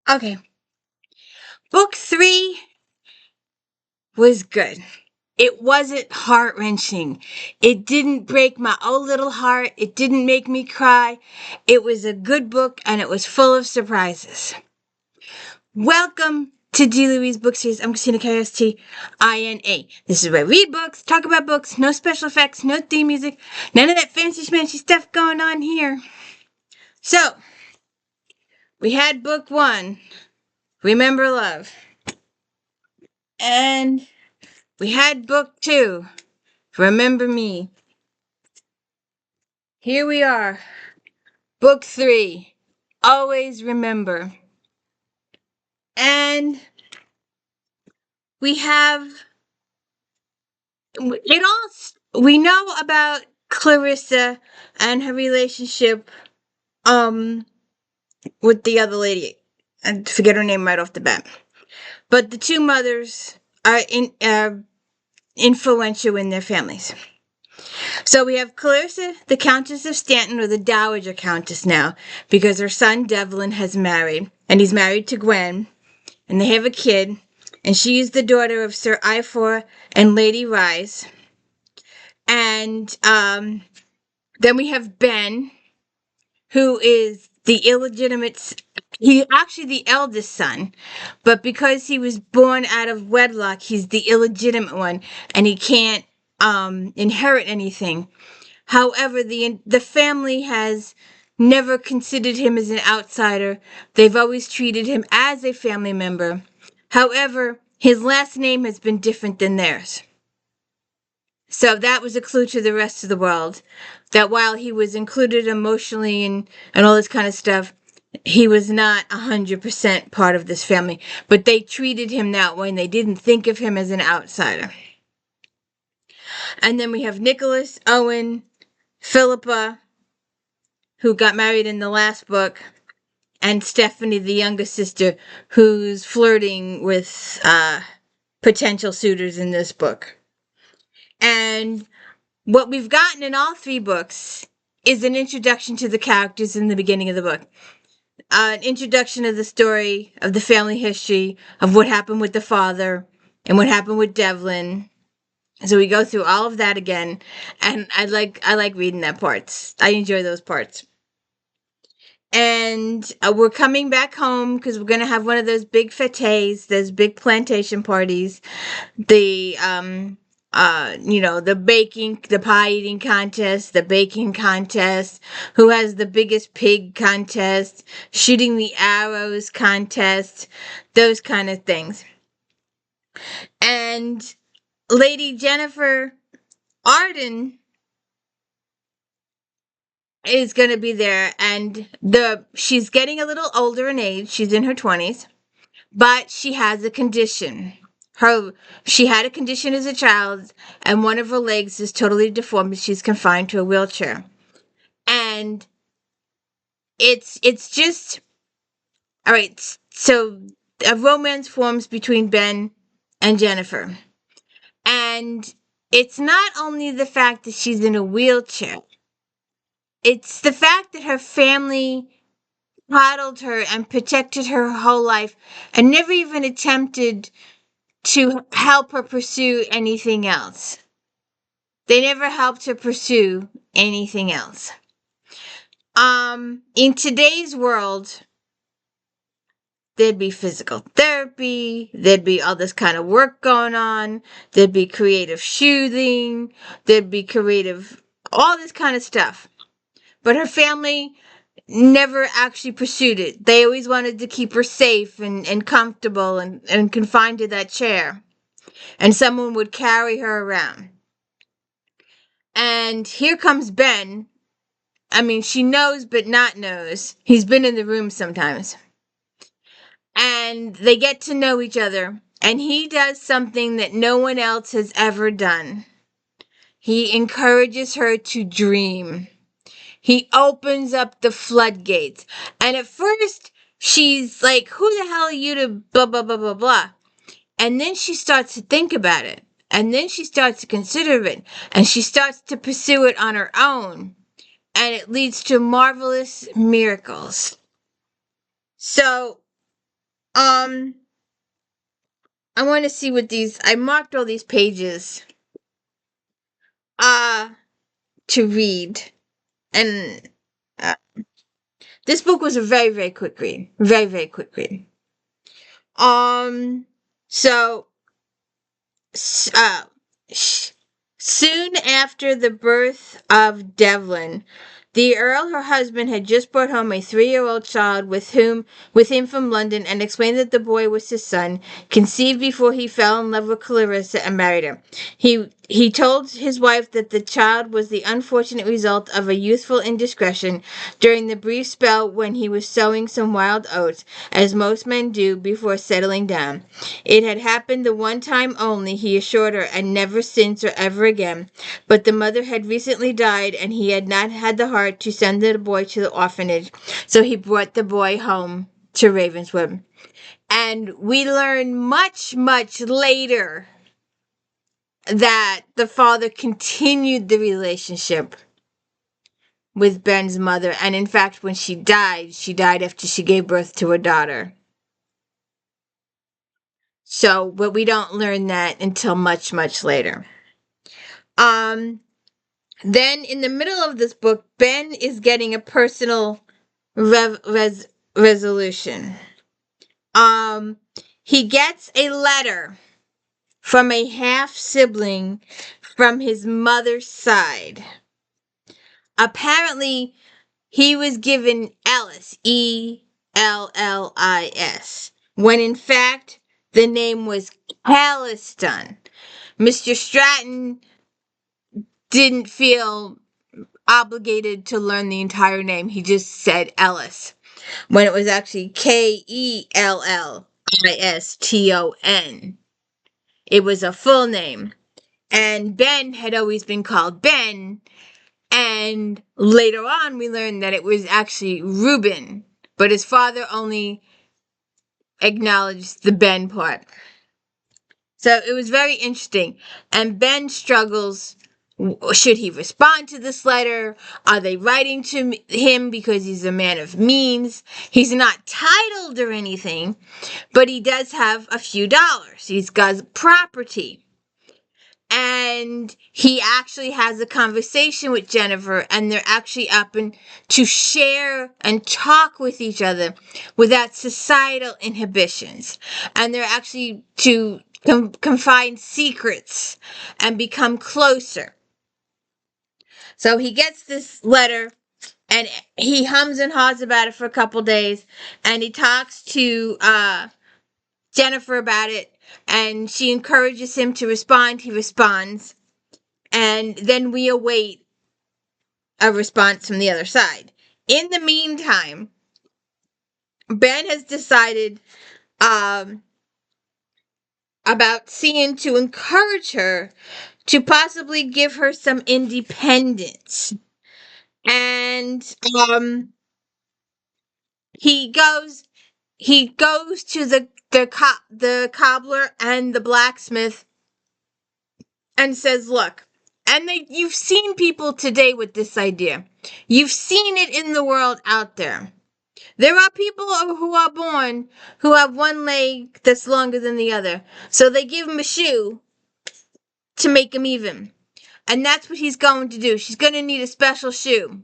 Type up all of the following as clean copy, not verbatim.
Okay. Book 3 was good. It wasn't heart-wrenching. It didn't break my old little heart. It didn't make me cry. It was a good book, and it was full of surprises. Welcome to D. Louise Book Series. I'm Christina, K-S-T-I-N-A. This is where we read books, talk about books, no special effects, no theme music, none of that fancy schmancy stuff going on here. So, we had book 1, Remember Love. And we had book 2, Remember Me. Here we are. Book 3, Always Remember. And we have it all. We know about Clarissa and her relationship with the other lady. I forget her name right off the bat. But the two mothers are influential in their families. So we have Clarissa, the Countess of Stanton, or the Dowager Countess now, because her son Devlin has married, and he's married to Gwen, and they have a kid, and she is the daughter of Sir Ifor and Lady Rise. And then we have Ben, who is the illegitimate, he's actually the eldest son, but because he was born out of wedlock, he's the illegitimate one, and he can't inherit anything. However, the family has never considered him as an outsider. They've always treated him as a family member. However, his last name has been different than theirs. So that was a clue to the rest of the world, that while he was included emotionally and all this kind of stuff, he was not 100% part of this family. But they treated him that way, and they didn't think of him as an outsider. And then we have Nicholas, Owen, Philippa, who got married in the last book, and Stephanie, the younger sister, who's flirting with potential suitors in this book. And what we've gotten in all 3 books is an introduction to the characters in the beginning of the book. An introduction of the story, of the family history, of what happened with the father, and what happened with Devlin. So we go through all of that again, and I like reading that parts. I enjoy those parts. And we're coming back home because we're going to have one of those big fêtes, those big plantation parties. The the baking, the pie eating contest, the baking contest, who has the biggest pig contest, shooting the arrows contest, those kind of things. And Lady Jennifer Arden is going to be there, and she's getting a little older in age. She's in her 20s, but she has a condition. She had a condition as a child, and one of her legs is totally deformed. She's confined to a wheelchair, and it's just all right. So a romance forms between Ben and Jennifer, and it's not only the fact that she's in a wheelchair. It's the fact that her family coddled her and protected her whole life and never even attempted to help her pursue anything else. They never helped her pursue anything else. In today's world, there'd be physical therapy, there'd be all this kind of work going on, there'd be creative shooting, there'd be creative, all this kind of stuff. But her family never actually pursued it. They always wanted to keep her safe and comfortable and confined to that chair. And someone would carry her around. And here comes Ben. I mean, she knows but not knows. He's been in the room sometimes. And they get to know each other. And he does something that no one else has ever done. He encourages her to dream. He opens up the floodgates. And at first, she's like, who the hell are you to blah, blah, blah, blah, blah. And then she starts to think about it. And then she starts to consider it. And she starts to pursue it on her own. And it leads to marvelous miracles. So, Um, I want to see what these. I marked all these pages. Uh, to read, and uh, this book was a very, very quick read. Very, very quick read. So uh, soon after the birth of Devlin, the Earl, her husband, had just brought home a 3-year-old child with him from London, and explained that the boy was his son, conceived before he fell in love with Clarissa and married her. He told his wife that the child was the unfortunate result of a youthful indiscretion during the brief spell when he was sowing some wild oats, as most men do before settling down. It had happened the one time only, he assured her, and never since or ever again. But the mother had recently died, and he had not had the heart to send the boy to the orphanage, so he brought the boy home to Ravenswood. And we learn much, much later that the father continued the relationship with Ben's mother, and in fact, when she died after she gave birth to a daughter. So, but we don't learn that until much, much later. Um, Then, in the middle of this book, Ben is getting a personal resolution. He gets a letter from a half sibling from his mother's side. Apparently, he was given Ellis, Ellis, when in fact the name was Calliston. Mr. Stratton didn't feel obligated to learn the entire name. He just said Ellis, when it was actually Kelliston. It was a full name. And Ben had always been called Ben. And later on, we learned that it was actually Reuben. But his father only acknowledged the Ben part. So it was very interesting. And Ben struggles. Should he respond to this letter? Are they writing to him because he's a man of means? He's not titled or anything, but he does have a few dollars. He's got property. And he actually has a conversation with Jennifer, and they're actually up to share and talk with each other without societal inhibitions. And they're actually to confide secrets and become closer. So he gets this letter, and he hums and haws about it for a couple days, and he talks to Jennifer about it, and she encourages him to respond. He responds, and then we await a response from the other side. In the meantime, Ben has decided about seeing to encourage her to possibly give her some independence. And he goes to the cobbler and the blacksmith and says, look, and you've seen people today with this idea. You've seen it in the world out there. There are people who are born who have one leg that's longer than the other. So they give him a shoe to make him even. And that's what he's going to do. She's going to need a special shoe.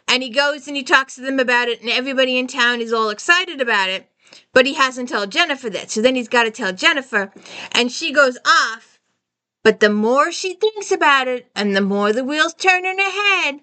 And he goes and he talks to them about it, and everybody in town is all excited about it. But he hasn't told Jennifer that. So then he's got to tell Jennifer. And she goes off. But the more she thinks about it, and the more the wheels turn in her head,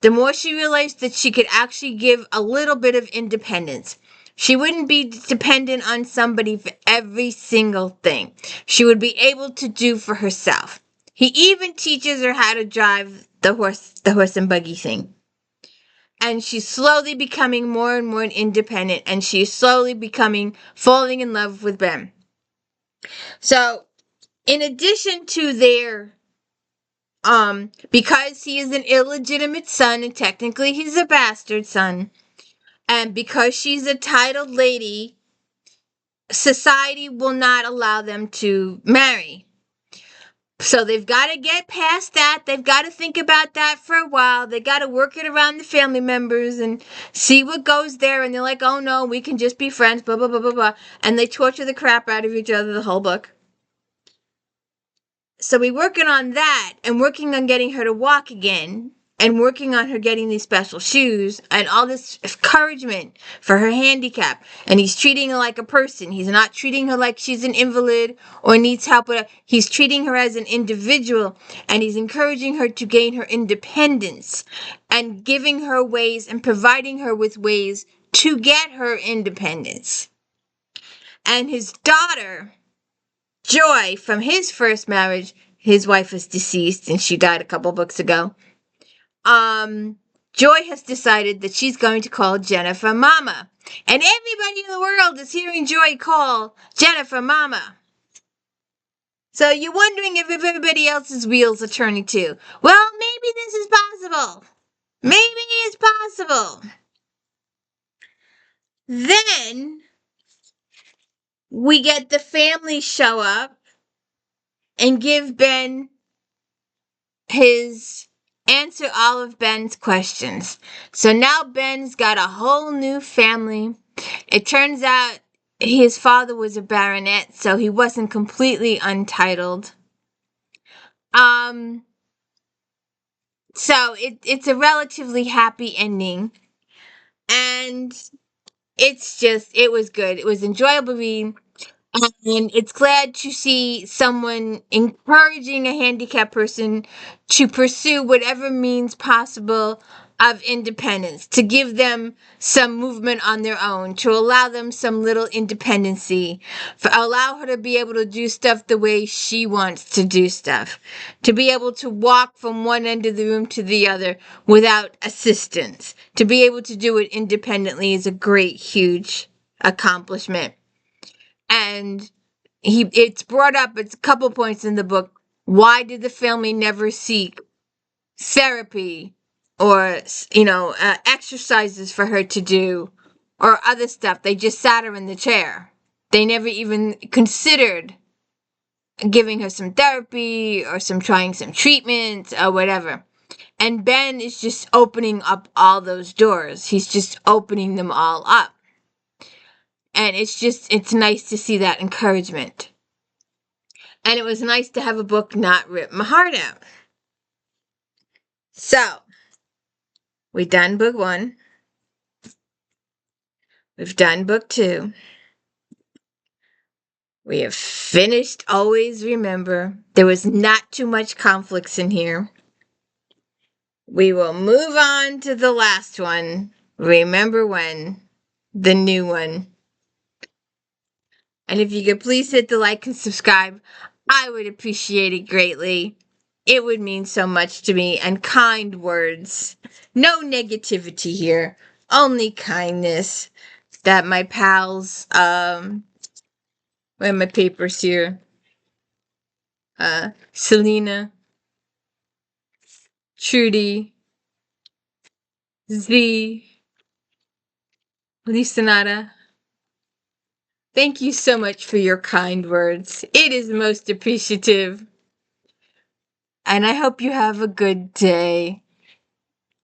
the more she realized that she could actually give a little bit of independence. She wouldn't be dependent on somebody for every single thing. She would be able to do for herself. He even teaches her how to drive the horse and buggy thing. And she's slowly becoming more and more independent, and she's slowly falling in love with Ben. So, in addition to their because he is an illegitimate son, and technically he's a bastard son, and because she's a titled lady, society will not allow them to marry. So they've got to get past that. They've got to think about that for a while. They got to work it around the family members and see what goes there. And they're like, oh no, we can just be friends, blah, blah, blah, blah, blah. And they torture the crap out of each other the whole book. So we're working on that and working on getting her to walk again and working on her getting these special shoes and all this encouragement for her handicap. And he's treating her like a person. He's not treating her like she's an invalid or needs help. He's treating her as an individual, and he's encouraging her to gain her independence and giving her ways and providing her with ways to get her independence. And his daughter, Joy, from his first marriage, his wife is deceased and she died a couple books ago. Joy has decided that she's going to call Jennifer Mama. And everybody in the world is hearing Joy call Jennifer Mama. So you're wondering if everybody else's wheels are turning too. Well, maybe this is possible. Maybe it's possible. Then we get the family show up and give Ben answer all of Ben's questions. So now Ben's got a whole new family. It turns out his father was a baronet, so he wasn't completely untitled. So it's a relatively happy ending. And it was good. It was enjoyable reading. And it's glad to see someone encouraging a handicapped person to pursue whatever means possible of independence, to give them some movement on their own, to allow them some little independency, allow her to be able to do stuff the way she wants to do stuff, to be able to walk from one end of the room to the other without assistance, to be able to do it independently is a great, huge accomplishment. And it's brought up at a couple points in the book. Why did the family never seek therapy or, exercises for her to do or other stuff? They just sat her in the chair. They never even considered giving her some therapy or trying some treatment or whatever. And Ben is just opening up all those doors. He's just opening them all up. And it's nice to see that encouragement. And it was nice to have a book not rip my heart out. So, we've done book 1. We've done book 2. We have finished Always Remember. There was not too much conflicts in here. We will move on to the last one. Remember When, the new one. And if you could please hit the like and subscribe, I would appreciate it greatly. It would mean so much to me. And kind words. No negativity here. Only kindness. That my pals, where are my papers here? Selena, Trudy, Z, Lisanata. Thank you so much for your kind words. It is most appreciative. And I hope you have a good day.